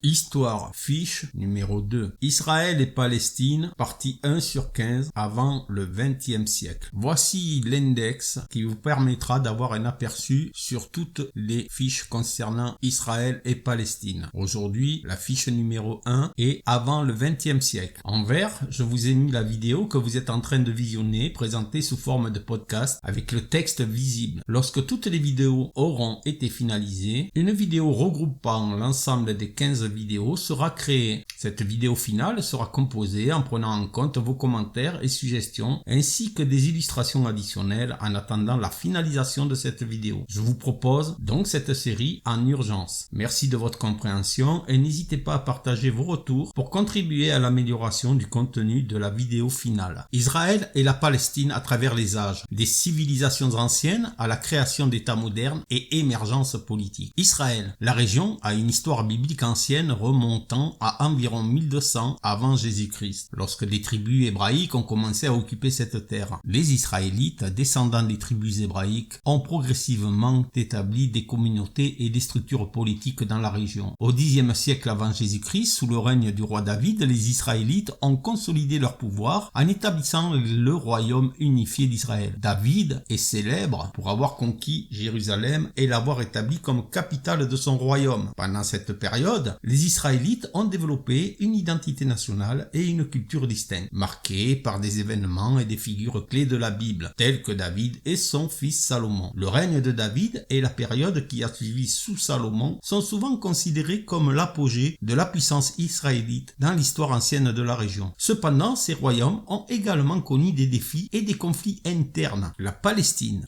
Histoire, fiche numéro 2. Israël et Palestine, partie 1 sur 15 avant le XXe siècle. Voici l'index qui vous permettra d'avoir un aperçu sur toutes les fiches concernant Israël et Palestine. Aujourd'hui, la fiche numéro 1 est avant le XXe siècle. En vert, je vous ai mis la vidéo que vous êtes en train de visionner, présentée sous forme de podcast avec le texte visible. Lorsque toutes les vidéos auront été finalisées, une vidéo regroupant l'ensemble des 15 vidéo sera créée. Cette vidéo finale sera composée en prenant en compte vos commentaires et suggestions ainsi que des illustrations additionnelles en attendant la finalisation de cette vidéo. Je vous propose donc cette série en urgence. Merci de votre compréhension et n'hésitez pas à partager vos retours pour contribuer à l'amélioration du contenu de la vidéo finale. Israël et la Palestine à travers les âges, des civilisations anciennes à la création d'États modernes et émergence politique. Israël, la région a une histoire biblique ancienne remontant à environ 1200 avant Jésus-Christ, lorsque des tribus hébraïques ont commencé à occuper cette terre. Les Israélites, descendants des tribus hébraïques, ont progressivement établi des communautés et des structures politiques dans la région. Au Xe siècle avant Jésus-Christ, sous le règne du roi David, les Israélites ont consolidé leur pouvoir en établissant le royaume unifié d'Israël. David est célèbre pour avoir conquis Jérusalem et l'avoir établi comme capitale de son royaume. Pendant cette période, les Israélites ont développé une identité nationale et une culture distincte, marquée par des événements et des figures clés de la Bible, tels que David et son fils Salomon. Le règne de David et la période qui a suivi sous Salomon sont souvent considérés comme l'apogée de la puissance israélite dans l'histoire ancienne de la région. Cependant, ces royaumes ont également connu des défis et des conflits internes. La Palestine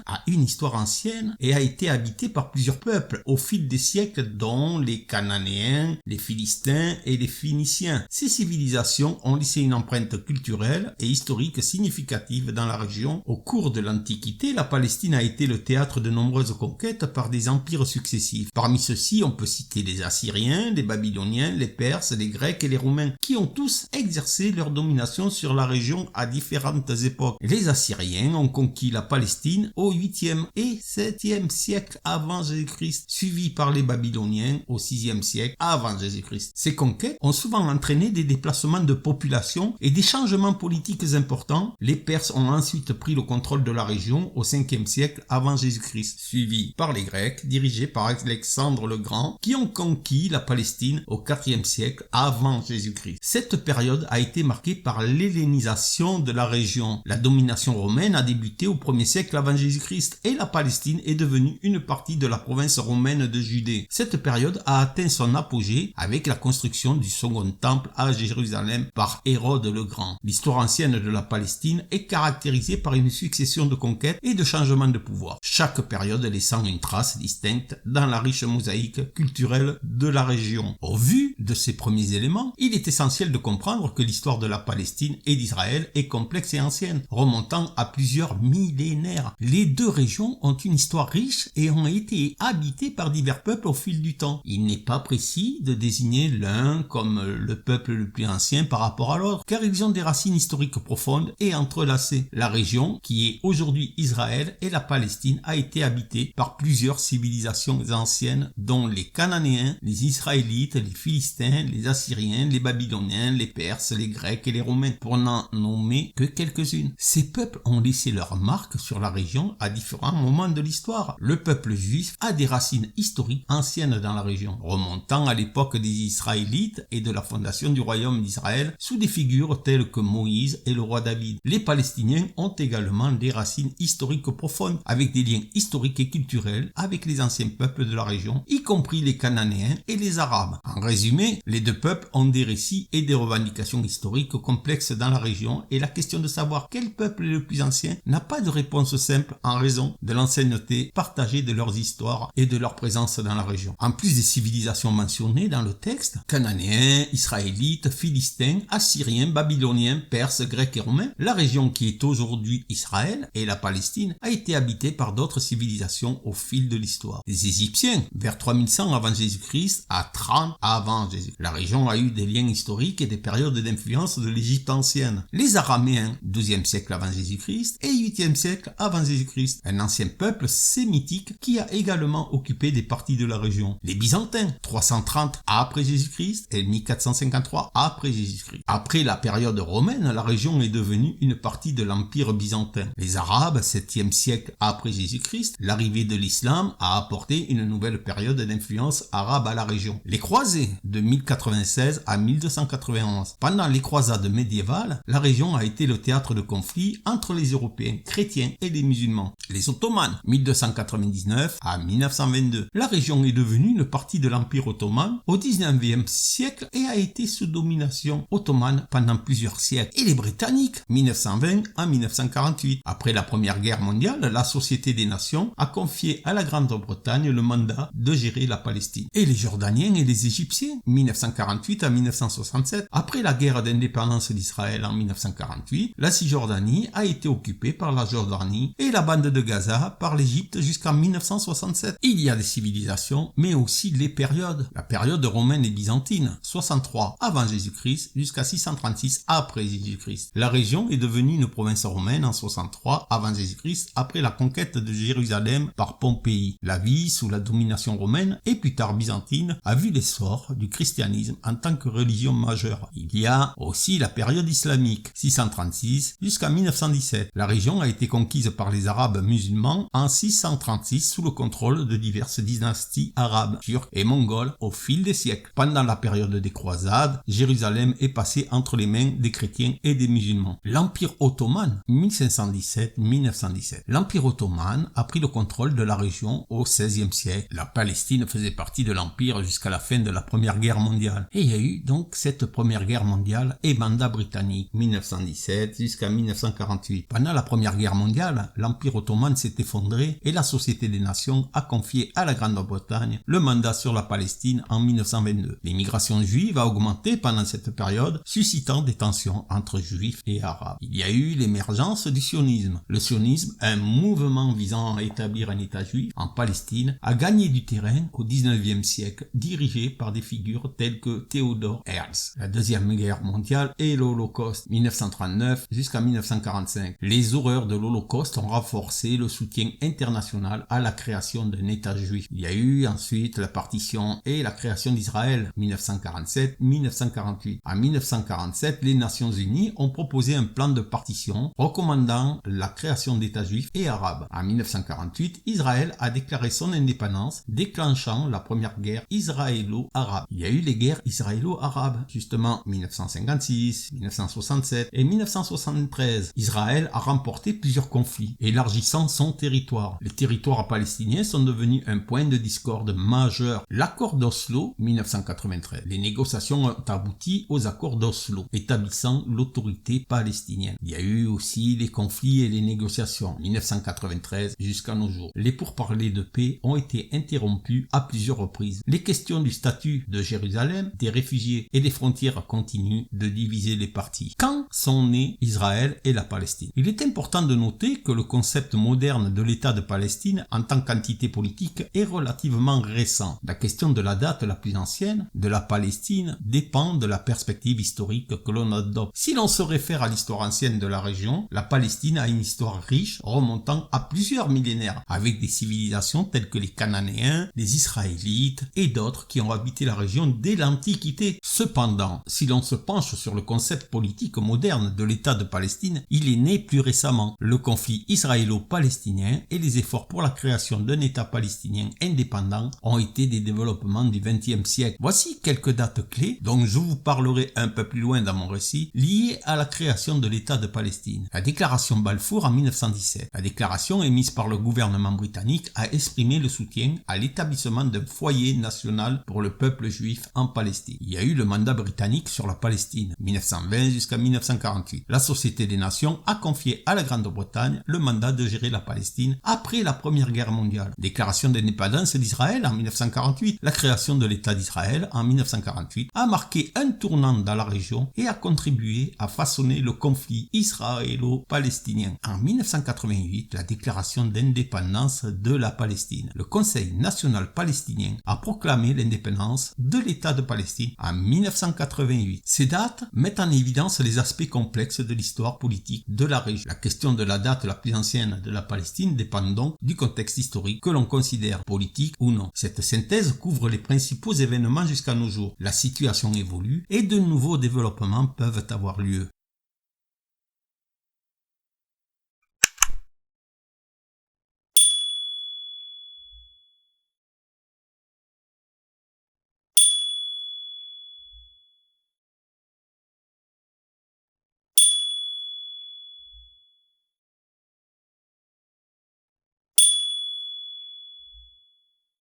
a une histoire ancienne et a été habitée par plusieurs peuples au fil des siècles, dont les Cananéens, les Philistins et les Phéniciens. Ces civilisations ont laissé une empreinte culturelle et historique significative dans la région. Au cours de l'Antiquité, la Palestine a été le théâtre de nombreuses conquêtes par des empires successifs. Parmi ceux-ci, on peut citer les Assyriens, les Babyloniens, les Perses, les Grecs et les Romains, qui ont tous exercé leur domination sur la région à différentes époques. Les Assyriens ont conquis la Palestine au 8e et 7e siècle avant Jésus-Christ, suivis par les Babyloniens au 6e siècle avant Jésus-Christ. Ces conquêtes ont souvent entraîné des déplacements de population et des changements politiques importants. Les Perses ont ensuite pris le contrôle de la région au 5e siècle avant Jésus-Christ, suivis par les Grecs, dirigés par Alexandre le Grand, qui ont conquis la Palestine au 4e siècle avant Jésus-Christ. Cette période a été marquée par l'hellénisation de la région. La domination romaine a débuté au 1er siècle avant Jésus-Christ et la Palestine est devenue une partie de la province romaine de Judée. Cette période a atteint son apogée avec la construction du second temple à Jérusalem par Hérode le Grand. L'histoire ancienne de la Palestine est caractérisée par une succession de conquêtes et de changements de pouvoir, chaque période laissant une trace distincte dans la riche mosaïque culturelle de la région. Au vu de ces premiers éléments, il est essentiel de comprendre que l'histoire de la Palestine et d'Israël est complexe et ancienne, remontant à plusieurs millénaires. Les deux régions ont une histoire riche et ont été habitées par divers peuples au fil du temps. Il n'est pas précis de désigner l'un comme le peuple le plus ancien par rapport à l'autre, car ils ont des racines historiques profondes et entrelacées. La région, qui est aujourd'hui Israël et la Palestine, a été habitée par plusieurs civilisations anciennes, dont les Cananéens, les Israélites, les Philistins, les Assyriens, les Babyloniens, les Perses, les Grecs et les Romains, pour n'en nommer que quelques-unes. Ces peuples ont laissé leur marque sur la région à différents moments de l'histoire. Le peuple juif a des racines historiques anciennes dans la région, remontant à l'époque des Israélites et de la fondation du royaume d'Israël sous des figures telles que Moïse et le roi David. Les Palestiniens ont également des racines historiques profondes, avec des liens historiques et culturels avec les anciens peuples de la région, y compris les Cananéens et les Arabes. En résumé, les deux peuples ont des récits et des revendications historiques complexes dans la région, et la question de savoir quel peuple est le plus ancien n'a pas de réponse simple en raison de l'ancienneté partagée de leurs histoires et de leur présence dans la région. En plus des civilisations mentionnées dans le texte, Cananéens, Israélites, Philistins, Assyriens, Babyloniens, Perses, Grecs et Romains, la région qui est aujourd'hui Israël et la Palestine a été habitée par d'autres civilisations au fil de l'histoire. Les Égyptiens, vers 3100 avant Jésus-Christ à 30 avant avant Jésus. La région a eu des liens historiques et des périodes d'influence de l'Égypte ancienne. Les Araméens, 12e siècle avant Jésus-Christ et 8e siècle avant Jésus-Christ, un ancien peuple sémitique qui a également occupé des parties de la région. Les Byzantins, 330 après Jésus-Christ et 1453 après Jésus-Christ. Après la période romaine, la région est devenue une partie de l'Empire byzantin. Les Arabes, 7e siècle après Jésus-Christ, l'arrivée de l'islam a apporté une nouvelle période d'influence arabe à la région. Les croisés, de 1096 à 1291. Pendant les croisades médiévales, la région a été le théâtre de conflits entre les Européens chrétiens et les musulmans. Les Ottomans, 1299 à 1922. La région est devenue une partie de l'Empire ottoman au 19e siècle et a été sous domination ottomane pendant plusieurs siècles. Et les Britanniques, 1920 à 1948. Après la Première Guerre mondiale, la Société des Nations a confié à la Grande-Bretagne le mandat de gérer la Palestine. Et les Jordaniens et les Égyptiens, 1948 à 1967. Après la guerre d'indépendance d'Israël en 1948, la Cisjordanie a été occupée par la Jordanie et la bande de Gaza par l'Égypte jusqu'en 1967. Il y a des civilisations, mais aussi les périodes. La période romaine et byzantine, 63 avant Jésus-Christ jusqu'à 636 après Jésus-Christ. La région est devenue une province romaine en 63 avant Jésus-Christ après la conquête de Jérusalem par Pompéi. La vie sous la domination romaine et plus tard byzantine a vu l'essor du christianisme en tant que religion majeure. Il y a aussi la période islamique, 636 jusqu'à 1917. La région a été conquise par les Arabes musulmans en 636 sous le contrôle de diverses dynasties arabes, turques et mongoles au fil des siècles. Pendant la période des croisades, Jérusalem est passée entre les mains des chrétiens et des musulmans. L'Empire ottoman, 1517-1917. L'Empire ottoman a pris le contrôle de la région au XVIe siècle. La Palestine faisait partie de l'Empire jusqu'à la fin de la Première Guerre mondiale. Et il y a eu donc cette Première Guerre mondiale et mandat britannique, 1917 jusqu'à 1948. Pendant la Première Guerre mondiale, l'Empire ottoman s'est effondré et la Société des Nations a confié à la Grande-Bretagne le mandat sur la Palestine en 1922. L'immigration juive a augmenté pendant cette période, suscitant des tensions entre juifs et arabes. Il y a eu l'émergence du sionisme. Le sionisme, un mouvement visant à établir un État juif en Palestine, a gagné du terrain au 19e siècle, dirigé par des figures telles que Theodor Herzl. La Deuxième Guerre mondiale et l'Holocauste, 1939 jusqu'à 1945. Les horreurs de l'Holocauste ont renforcé le soutien international à la création d'un État juif. Il y a eu ensuite la partition et la création d'Israël, 1947-1948. En 1947, les Nations Unies ont proposé un plan de partition recommandant la création d'États juifs et arabes. En 1948, Israël a déclaré son indépendance, déclenchant la première guerre israélo-arabe. Il y a eu les guerres israélo-arabes, justement 1956, 1967 et 1973. Israël a remporté plusieurs conflits, élargissant son territoire. Les territoires palestiniens sont devenus un point de discorde majeur. L'accord d'Oslo, 1993. Les négociations ont abouti aux accords d'Oslo, établissant l'autorité palestinienne. Il y a eu aussi les conflits et les négociations, 1993 jusqu'à nos jours. Les pourparlers de paix ont été interrompus à plusieurs reprises. Les questions du statut de Jérusalem, des réfugiés et des frontières continuent de diviser les parties. Quand sont nés Israël et la Palestine? Il est important de noter que le concept moderne de l'État de Palestine en tant qu'entité politique est relativement récent. La question de la date la plus ancienne de la Palestine dépend de la perspective historique que l'on adopte. Si l'on se réfère à l'histoire ancienne de la région, la Palestine a une histoire riche remontant à plusieurs millénaires, avec des civilisations telles que les Cananéens, les Israélites et d'autres qui ont habité la région dès l'Antiquité. Cependant, si l'on se penche sur le concept politique moderne de l'État de Palestine, il est né plus récemment. Le conflit israélo-palestinien et les efforts pour la création d'un État palestinien indépendant ont été des développements du XXe siècle. Voici quelques dates clés dont je vous parlerai un peu plus loin dans mon récit, liées à la création de l'État de Palestine. La déclaration Balfour en 1917. La déclaration émise par le gouvernement britannique a exprimé le soutien à l'établissement d'un foyer national pour le peuple juif en Palestine. Il y a eu le mandat britannique sur la Palestine, 1920 jusqu'à 1948. La Société des Nations a confié à la Grande-Bretagne le mandat de gérer la Palestine après la Première Guerre mondiale. Déclaration d'indépendance d'Israël en 1948. La création de l'État d'Israël en 1948 a marqué un tournant dans la région et a contribué à façonner le conflit israélo-palestinien. En 1988, la déclaration d'indépendance de la Palestine. Le Conseil national palestinien a proclamé l'indépendance de de l'État de Palestine en 1988. Ces dates mettent en évidence les aspects complexes de l'histoire politique de la région. La question de la date la plus ancienne de la Palestine dépend donc du contexte historique que l'on considère politique ou non. Cette synthèse couvre les principaux événements jusqu'à nos jours. La situation évolue et de nouveaux développements peuvent avoir lieu.